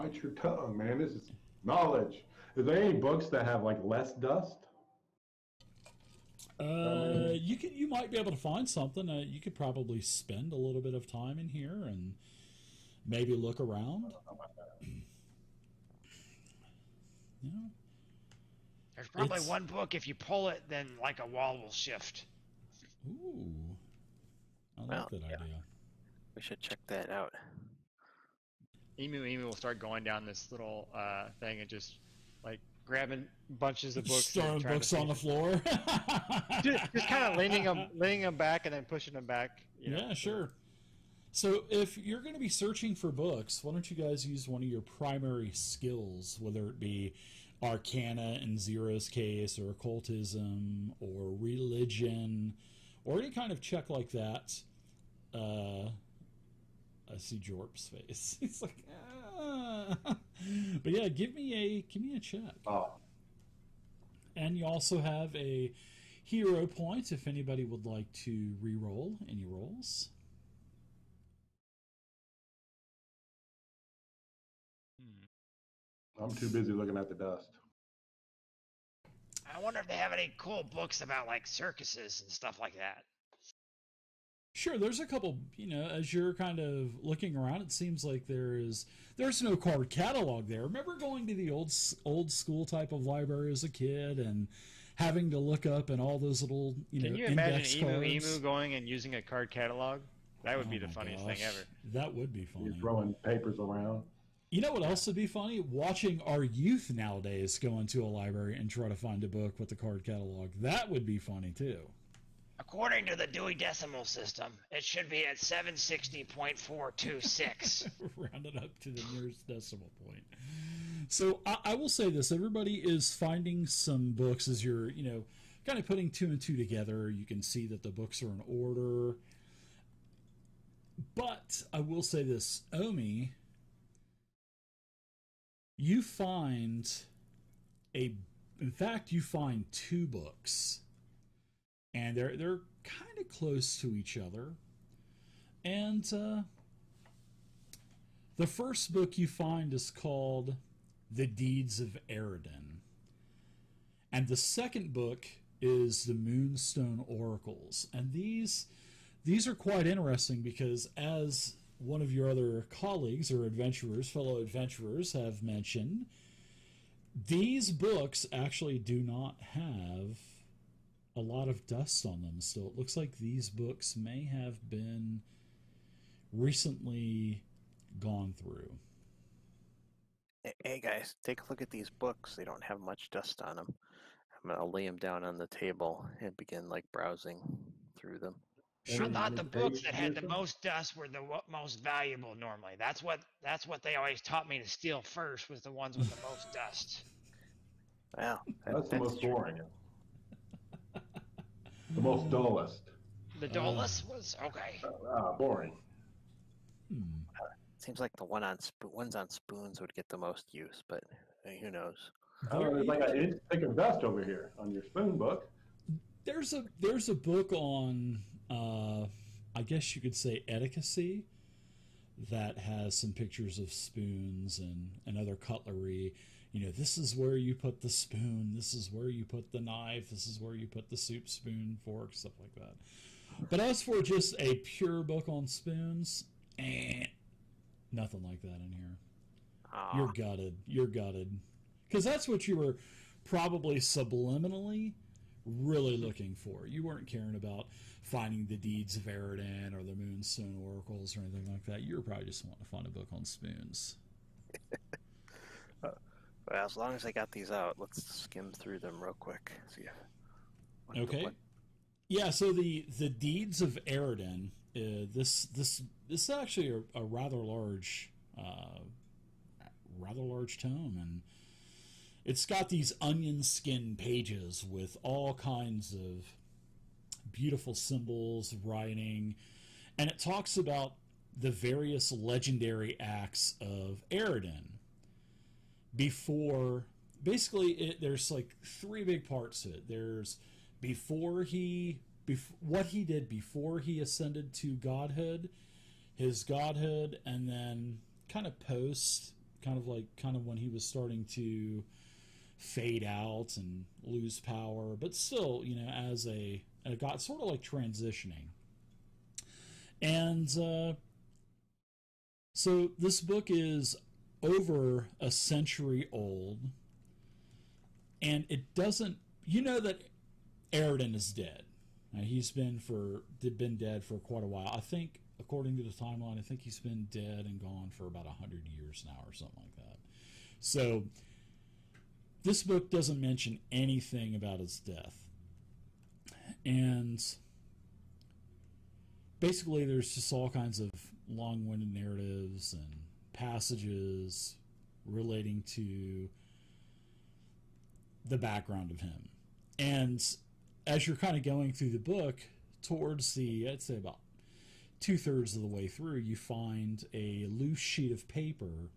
bite your tongue, man. This is knowledge. Is there any books that have like less dust? You might be able to find something. You could probably spend a little bit of time in here and maybe look around. Yeah. There's probably one book, if you pull it, then like a wall will shift. Ooh. I like that idea. We should check that out. Emu will start going down this little thing and just like grabbing bunches of books. Just throwing books on the floor. just kind of leaning them back and then pushing them back. Yeah, sure. So if you're going to be searching for books, why don't you guys use one of your primary skills, whether it be Arcana in Zero's case, or Occultism, or Religion, or any kind of check like that. I see Jorp's face. He's like, ah. But yeah, give me a check. Oh. And you also have a hero point if anybody would like to re-roll any rolls. I'm too busy looking at the dust. I wonder if they have any cool books about like circuses and stuff like that. Sure, there's a couple, as you're kind of looking around, it seems like there's no card catalog there. Remember going to the old school type of library as a kid and having to look up and all those little, Can you imagine Emu going and using a card catalog? That would be the funniest thing ever. That would be funny. You're throwing papers around. You know what else would be funny? Watching our youth nowadays go into a library and try to find a book with the card catalog. That would be funny, too. According to the Dewey Decimal System, it should be at 760.426. Rounded up to the nearest decimal point. So I will say this. Everybody is finding some books as you're, kind of putting two and two together. You can see that the books are in order. But I will say this. Omi, you find two books. And they're kind of close to each other. And the first book you find is called The Deeds of Araden. And the second book is the Moonstone Oracles. And these are quite interesting because, as one of your other colleagues or fellow adventurers have mentioned, these books actually do not have a lot of dust on them still. It looks like these books may have been recently gone through. Hey guys, take a look at these books. They don't have much dust on them. I'm going to lay them down on the table and begin browsing through them. I thought the books that had the most dust were the most valuable normally. That's what they always taught me to steal first, was the ones with the most dust. Well, that's the most boring. The most dullest. The dullest was okay. Boring. Seems like the ones on spoons would get the most use, but who knows? There's like an inch thick of dust over here on your spoon book. There's a book on, I guess you could say, etiquette, that has some pictures of spoons and other cutlery. This is where you put the spoon, this is where you put the knife, this is where you put the soup spoon, fork, stuff like that. But as for just a pure book on spoons, nothing like that in here. You're gutted. Because that's what you were probably subliminally really looking for. You weren't caring about finding the Deeds of Araden or the Moonstone Oracles or anything like that. You were probably just wanting to find a book on spoons. Well, as long as I got these out, let's skim through them real quick. See. Okay. Yeah. So the Deeds of Araden. This is actually a rather large tome, and it's got these onion skin pages with all kinds of beautiful symbols, writing, and it talks about the various legendary acts of Aerodyn. There's like three big parts to it. There's what he did before he ascended to godhood, his godhood, and then kind of post, kind of when he was starting to fade out and lose power, but still, as a god, sort of like transitioning. And so this book is over a century old, and it doesn't, that Aerodyn is dead. He's been dead for quite a while. I think, according to the timeline, I think he's been dead and gone for about 100 years now or something like that. So this book doesn't mention anything about his death. And basically there's just all kinds of long-winded narratives and passages relating to the background of him. And as you're kind of going through the book, towards I'd say about 2/3 of the way through, you find a loose sheet of paper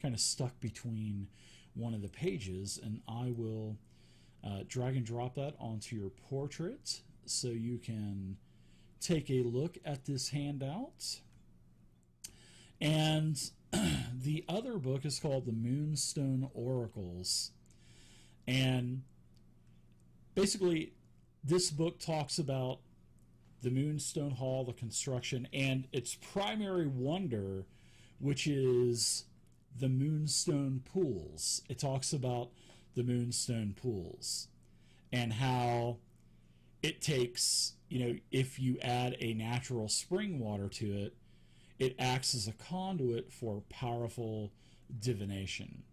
kind of stuck between one of the pages, and I will drag and drop that onto your portrait so you can take a look at this handout. And the other book is called the Moonstone Oracles, and basically this book talks about the Moonstone Hall, the construction, and its primary wonder, which is the Moonstone Pools. It talks about the Moonstone Pools and how it takes, if you add a natural spring water to it, it acts as a conduit for powerful divination.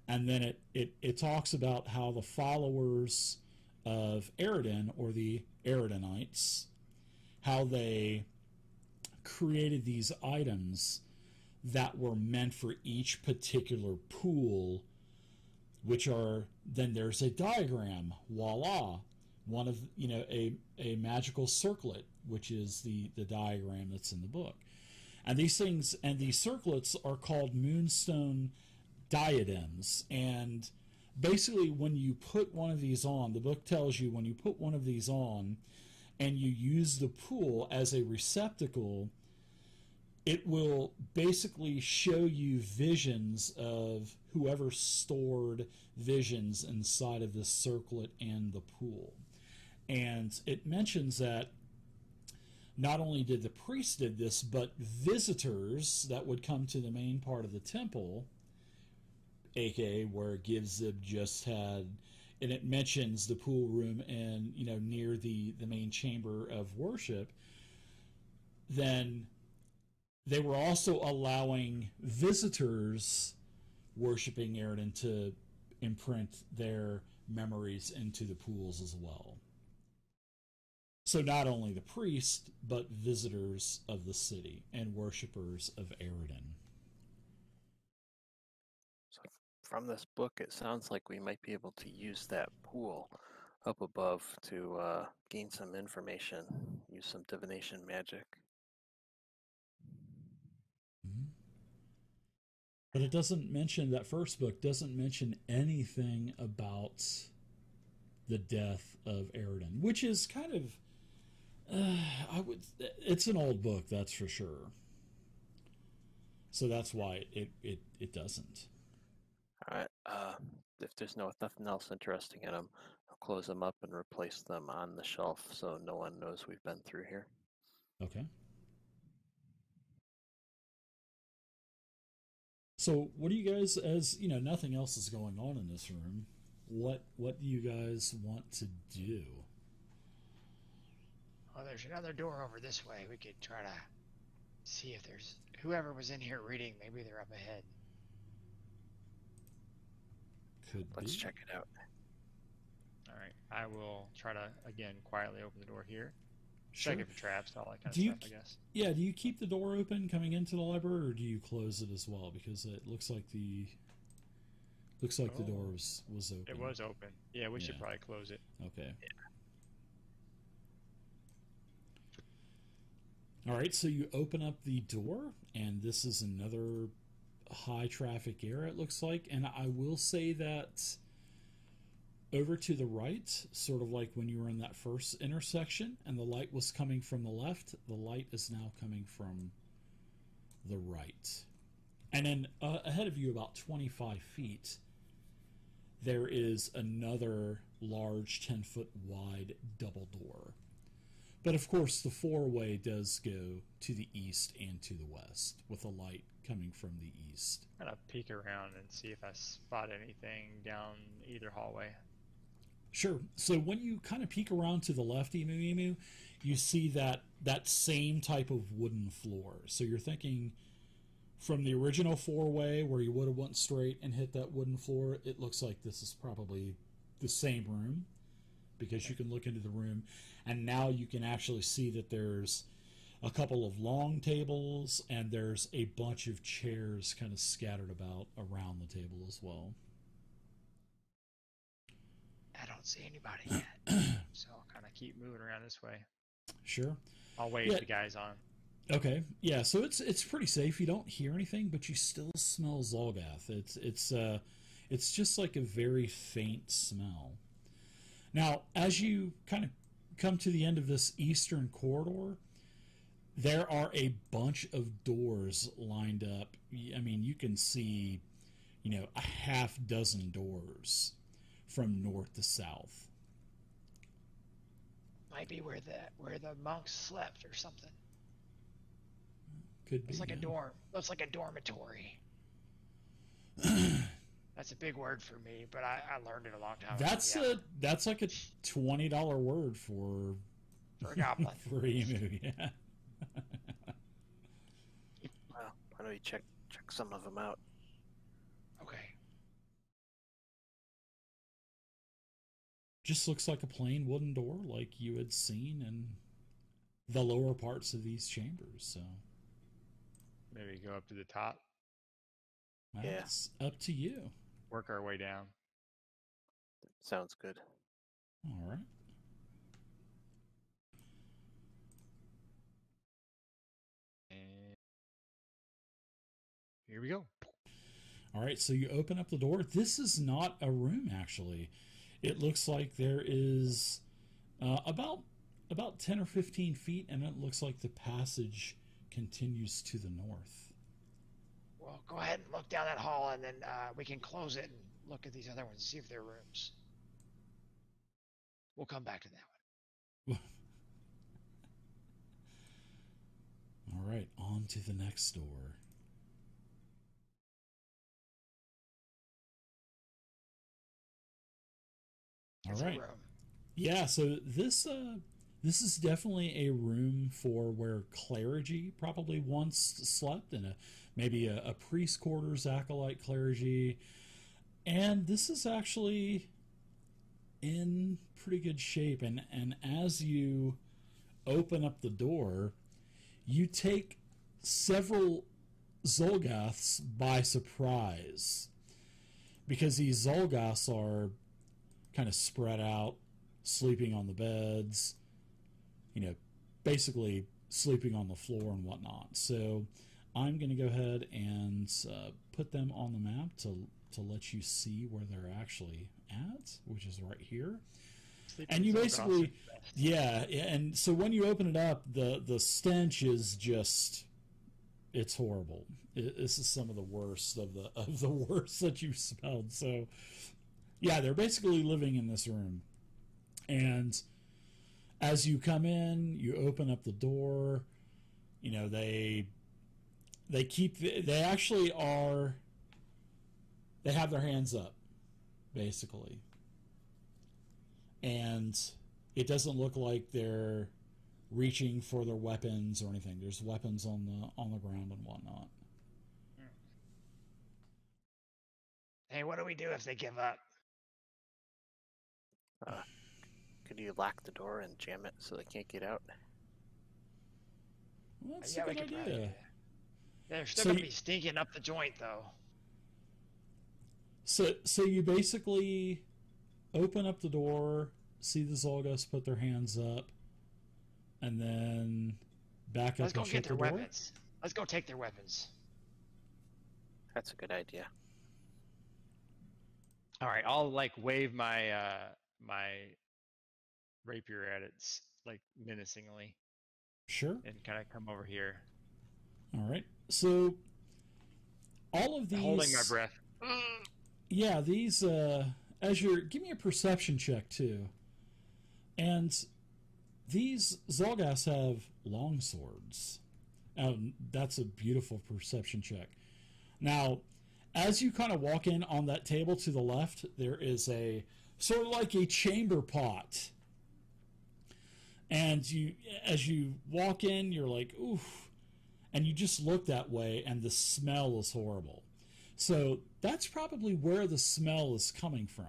And then it talks about how the followers of Aerodyn, or the Aerodynites, how they created these items that were meant for each particular pool, which are, then there's a diagram, voila, one of, a magical circlet, which is the diagram that's in the book. And these things, and these circlets are called Moonstone Diadems. And basically when you put one of these on, the book tells you when you put one of these on and you use the pool as a receptacle, it will basically show you visions of whoever stored visions inside of this circlet and the pool. And it mentions that not only did the priest did this, but visitors that would come to the main part of the temple, aka where Givzib just had, and it mentions the pool room and near the main chamber of worship, then they were also allowing visitors worshiping Aerodyn to imprint their memories into the pools as well. So not only the priest, but visitors of the city and worshippers of Aerodyn. So from this book, it sounds like we might be able to use that pool up above to gain some information, use some divination magic. Mm-hmm. But it doesn't mention, that first book doesn't mention anything about the death of Aerodyn, which is kind of, it's an old book, that's for sure. So that's why it doesn't. All right. If there's nothing else interesting in them, I'll close them up and replace them on the shelf so no one knows we've been through here. Okay. So what do you guys, as nothing else is going on in this room, what do you guys want to do? Oh, there's another door over this way. We could try to see if there's whoever was in here reading. Maybe they're up ahead. Let's check it out. All right, I will try to again quietly open the door here. Sure. Checking for traps, all that kind Do of stuff, I guess. Yeah, do you keep the door open coming into the library, or do you close it as well? Because it looks like the door was open. It was open. Yeah, we should probably close it. Okay. Yeah. All right, so you open up the door, and this is another high traffic area, it looks like. And I will say that over to the right, sort of like when you were in that first intersection and the light was coming from the left, the light is now coming from the right. And then ahead of you, about 25 feet, there is another large 10-foot wide double door. But of course, the four-way does go to the east and to the west, with a light coming from the east. I'm gonna peek around and see if I spot anything down either hallway. Sure. So when you kind of peek around to the left, Emu, you see that same type of wooden floor. So you're thinking from the original four-way where you would have went straight and hit that wooden floor, it looks like this is probably the same room, because you can look into the room, and now you can actually see that there's a couple of long tables and there's a bunch of chairs kind of scattered about around the table as well. I don't see anybody yet. So I'll kind of keep moving around this way. Sure. I'll wave the guys on. Okay. Yeah, so it's pretty safe. You don't hear anything, but you still smell Zolgath. It's just like a very faint smell. Now, as you kind of come to the end of this eastern corridor, there are a bunch of doors lined up. I mean, you can see, a half dozen doors from north to south. Might be where the monks slept or something. Could be. It's like a dorm. Looks like a dormitory. That's a big word for me, but I learned it a long time ago. That's like a $20 word for a goblin. For emu, yeah. Well, why don't you check some of them out? Okay. Just looks like a plain wooden door like you had seen in the lower parts of these chambers, so Maybe go up to the top. that's up to you. Work our way down. Sounds good. All right. And here we go. All right, so you open up the door. This is not a room, actually. It looks like there is about 10 or 15 feet, and it looks like the passage continues to the north. Well, go ahead and look down that hall, and then we can close it and look at these other ones and see if they're rooms. We'll come back to that one. All right, on to the next door. It's All right. a room. Yeah, so this is definitely a room for where clergy probably once slept, and maybe a priest quarters, acolyte clergy. And this is actually in pretty good shape. And as you open up the door, you take several Zolgaths by surprise, because these Zolgaths are kind of spread out, sleeping on the beds, basically sleeping on the floor and whatnot. So I'm going to go ahead and put them on the map to let you see where they're actually at, which is right here. And you basically, and so when you open it up, the stench is just, it's horrible. This is some of the worst of the worst that you've smelled. So yeah, they're basically living in this room. And as you come in, you open up the door, they have their hands up, basically. And it doesn't look like they're reaching for their weapons or anything. There's weapons on the ground and whatnot. Hey, what do we do if they give up? Could you lock the door and jam it so they can't get out? Well, that's Yeah, a we good could probably do idea. that. They're still So going to you- be stinking up the joint, though. So you basically open up the door, see the Zolgas put their hands up, and then back Let's up go and get shut their the door. weapons. Let's go take their weapons. That's a good idea. All right, I'll wave my my rapier at it menacingly Sure. and kind of come over here. All right. So all of these... Holding my breath. Yeah, these, give me a perception check, too. And these Zolgaths have long swords. That's a beautiful perception check. Now, as you kind of walk in on that table to the left, there is a sort of like a chamber pot. And as you walk in, you're like, oof. And you just look that way, and the smell is horrible. So that's probably where the smell is coming from.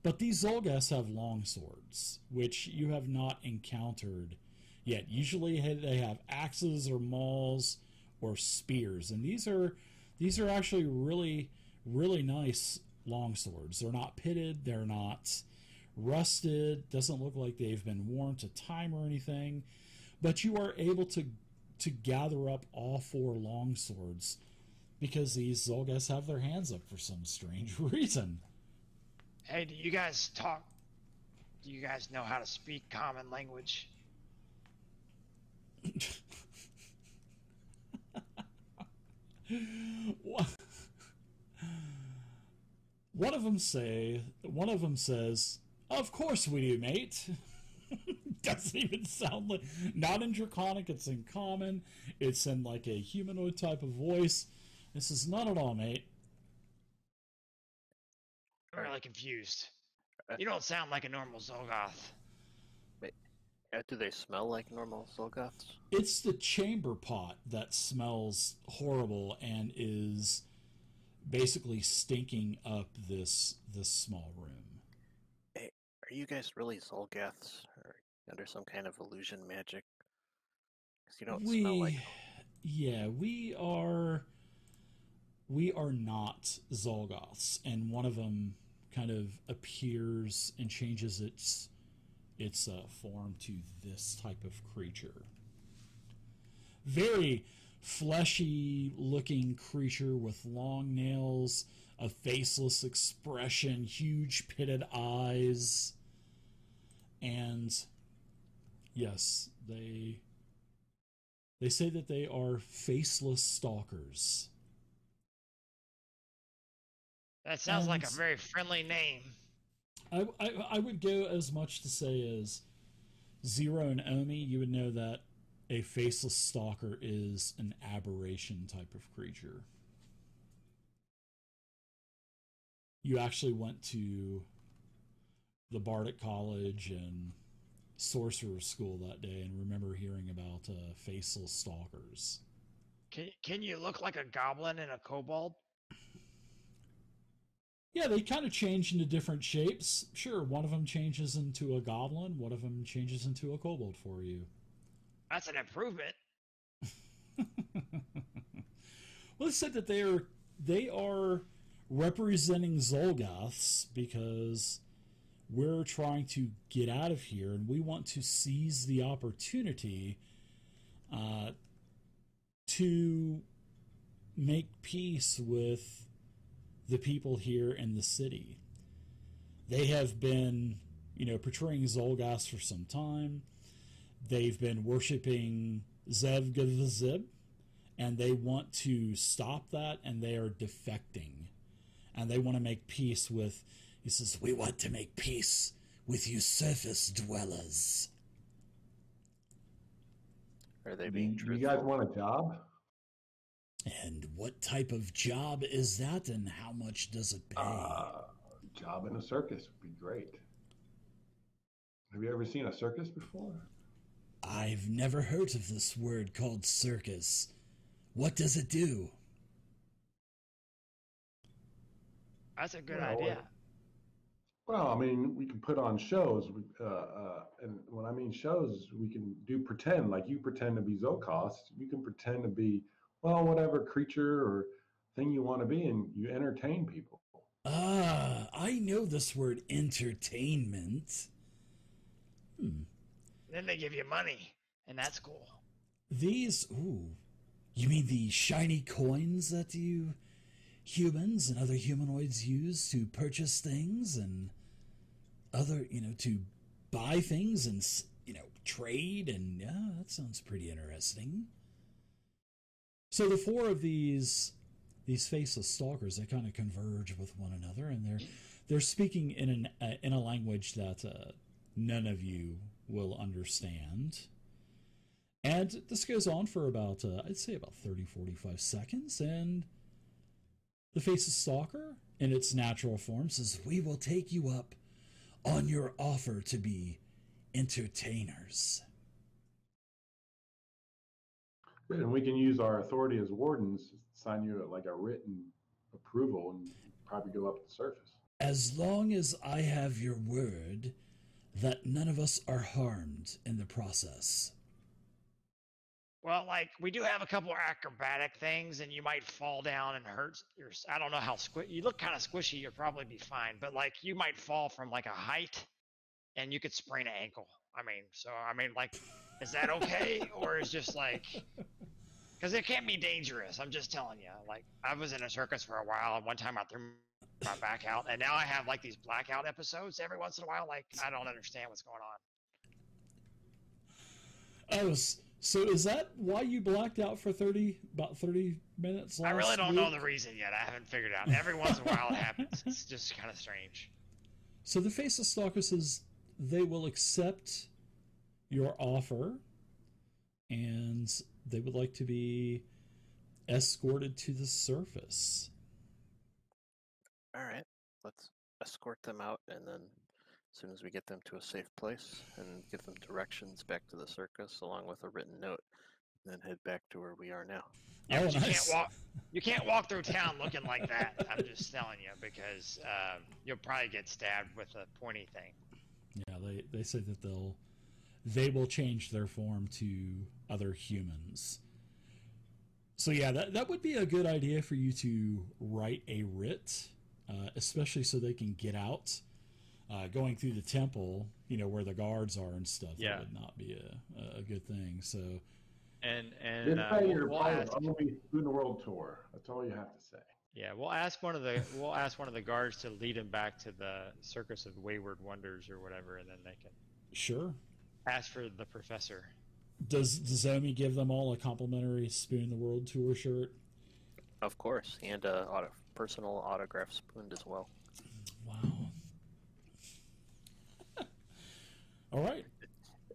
But these Zolgaths have long swords, which you have not encountered yet. Usually they have axes or mauls or spears, and these are actually really, really nice long swords. They're not pitted, they're not rusted, doesn't look like they've been worn to time or anything, but you are able to gather up all 4 long swords because these Zolgaths have their hands up for some strange reason. Hey, do you guys talk? Do you guys know how to speak common language? One of them says, "Of course we do, mate." Doesn't even sound like, not in Draconic, it's in Common, it's in like a humanoid type of voice. This is not at all, mate. I'm really confused. You don't sound like a normal Zolgath. Do they smell like normal Zolgaths? It's the chamber pot that smells horrible and is basically stinking up this small room. Hey, are you guys really Zolgaths? Or under some kind of illusion magic? Because you don't smell like... Yeah, we are not Zolgaths, and one of them kind of appears and changes its form to this type of creature. Very fleshy looking creature with long nails, a faceless expression, huge pitted eyes, and yes, they say that they are Faceless Stalkers. That sounds like a very friendly name. I would go as much to say as Zero and Omi, you would know that a Faceless Stalker is an aberration type of creature. You actually went to the Bardic College and Sorcerer School that day and remember hearing about Faceless Stalkers. Can you look like a goblin and a kobold? Yeah, they kind of change into different shapes. Sure, one of them changes into a goblin, one of them changes into a kobold for you. That's an improvement. Well, it said that they are representing Zolgaths because we're trying to get out of here and we want to seize the opportunity to make peace with the people here in the city. They have been, portraying Zolgaths for some time. They've been worshipping Zev-Gazib, and they want to stop that, and they are defecting. And they want to make peace with, he says, we want to make peace with you surface dwellers. Are they being truthful? Do you guys want a job? And what type of job is that, and how much does it pay? Job in a circus would be great. Have you ever seen a circus before? I've never heard of this word called circus. What does it do? That's a good idea. Well, I mean, we can put on shows, and when I mean shows, we can do pretend, like you pretend to be Zolgaths. You can pretend to be, well, whatever creature or thing you want to be, and you entertain people. I know this word entertainment. Then they give you money, and that's cool. You mean the shiny coins that you humans and other humanoids use to purchase things and other, to buy things and, trade? And yeah, that sounds pretty interesting. So the 4 of these these faceless stalkers, they kind of converge with one another, and they're speaking in a language that none of you will understand. And this goes on for about, I'd say about 30, 45 seconds, and the faceless stalker, in its natural form, says, "We will take you up on your offer to be entertainers." And we can use our authority as wardens to sign you like a written approval and probably go up to the surface. "As long as I have your word that none of us are harmed in the process." Well, like, we do have a couple of acrobatic things, and you might fall down and hurt your. I don't know how you look kind of squishy. You'll probably be fine, but like, you might fall from like a height, and you could sprain an ankle. Like, is that okay, or is just like, because it can be dangerous. I'm just telling you. Like, I was in a circus for a while, and one time I threw my back out, and now I have like these blackout episodes every once in a while. Like, I don't understand what's going on. So is that why you blacked out for about 30 minutes last I really don't week? know the reason yet. I haven't figured it out. Every once in a while it happens. It's just kind of strange. So the Faceless Stalker says they will accept your offer, and they would like to be escorted to the surface. All right, let's escort them out, and then as soon as we get them to a safe place and give them directions back to the circus along with a written note, then head back to where we are now. Yeah, but nice. you can't walk through town looking like that. I'm just telling you, because you'll probably get stabbed with a pointy thing. Yeah, they say that they will change their form to other humans. So yeah, that would be a good idea for you to write a writ, especially so they can get out. Going through the temple, where the guards are and stuff, that would not be a good thing. So, You're doing the world tour. That's all you have to say. Yeah, we'll ask one of the guards to lead him back to the Circus of Wayward Wonders or whatever, and then they can sure ask for the professor. Does Omi give them all a complimentary Spoon the World Tour shirt? Of course, and a personal autograph spoon as well. Wow. All right.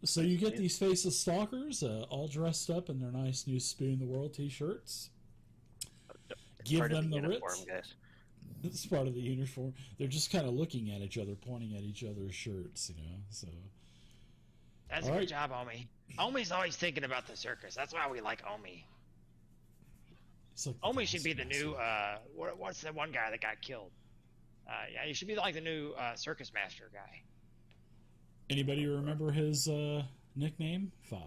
So you get these Faceless Stalkers all dressed up in their nice new Spoon the World t-shirts. Give them the writs. Guys. It's part of the uniform. They're just kind of looking at each other, pointing at each other's shirts, So that's a good job, Omi. Omi's always thinking about the circus. That's why we like Omi. Like Omi should be the new what's the one guy that got killed? Yeah, he should be like the new circus master guy. Anybody remember his nickname? 5,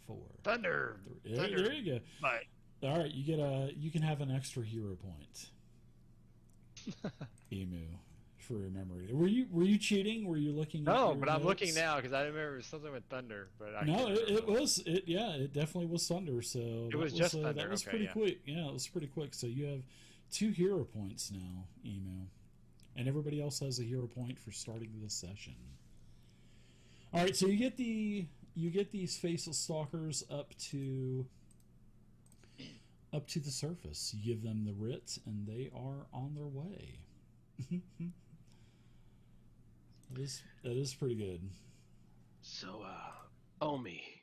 4, Thunder. 3. Thunder. There you go. But all right, you can have an extra hero point. Emu, for remembering. Were you cheating? Were you looking? No, at but I'm looking now because I remember it was something with Thunder. But it definitely was Thunder. So it was just Thunder. That was okay, pretty yeah. quick. Yeah, it was pretty quick. So you have 2 hero points now, Emu, and everybody else has a hero point for starting the session. All right, so you get these Faceless Stalkers up to the surface. You give them the writ, and they are on their way. That is pretty good. So, Omi,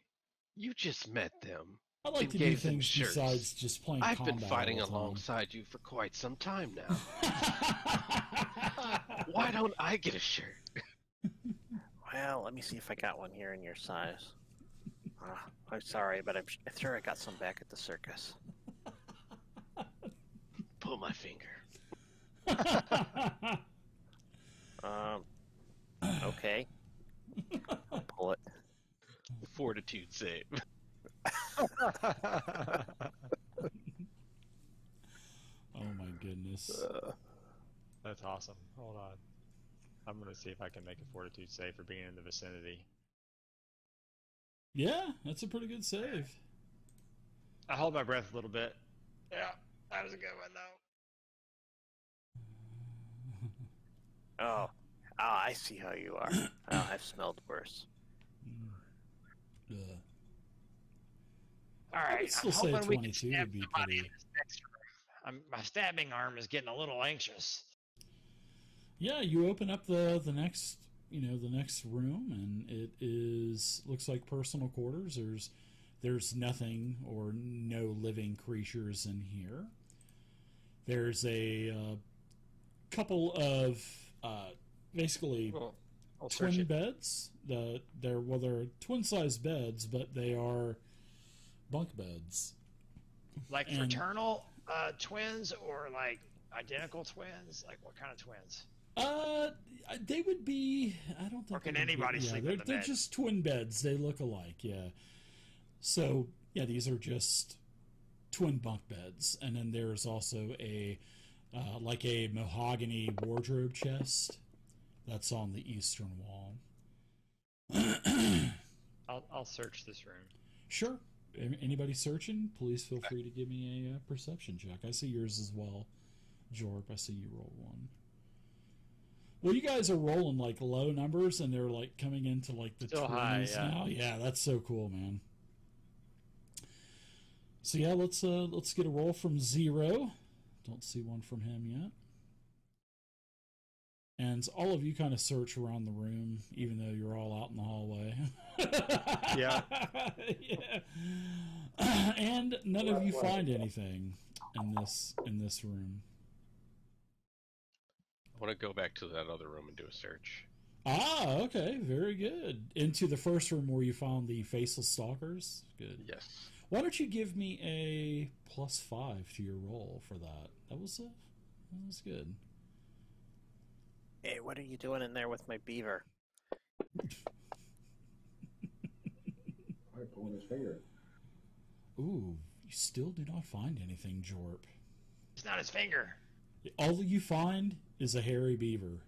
you just met them. I like to do things besides just playing I've combat. been fighting alongside you for quite some time now. Why don't I get a shirt? Well, let me see if I got one here in your size. I'm sorry, but I'm sure I got some back at the circus. Pull my finger. Okay. I'll pull it. Fortitude save. Oh my goodness. That's awesome. Hold on. I'm going to see if I can make a Fortitude save for being in the vicinity. Yeah, that's a pretty good save. I hold my breath a little bit. yeah, that was a good one though. Oh, I see how you are. I've smelled worse. All right, I would still I'm say hoping we can 22 stab would be somebody pretty. in this next room. my stabbing arm is getting a little anxious. Yeah, you open up the next the next room, and it looks like personal quarters. There's nothing or no living creatures in here. There's a couple of basically Well, I'll search twin it. beds. They're twin size beds, but they are bunk beds. Like And- fraternal twins or like identical twins? Like what kind of twins? They would be. I don't think. Or can they would be- anybody yeah, sleep they're, in the they're bed? just twin beds. They look alike. Yeah. So yeah, these are just twin bunk beds, and then there's also a like a mahogany wardrobe chest that's on the eastern wall. I'll search this room. Sure. Anybody searching? Please feel free to give me a perception check. I see yours as well, Jorp. I see you roll one. Well, you guys are rolling like low numbers, and they're like coming into like the Still high, 20s yeah. now. Yeah, that's so cool, man. So yeah, let's get a roll from Zero. Don't see one from him yet. And all of you kind of search around the room, even though you're all out in the hallway. Yeah. Yeah. And none of you find anything in this room. I want to go back to that other room and do a search. Ah, okay, very good. Into the first room where you found the Faceless Stalkers. Good. Yes. Why don't you give me a +5 to your roll for that? That was good. Hey, what are you doing in there with my beaver? Probably pulling his finger. Ooh, you still do not find anything, Jorp. It's not his finger. All that you find is a hairy beaver.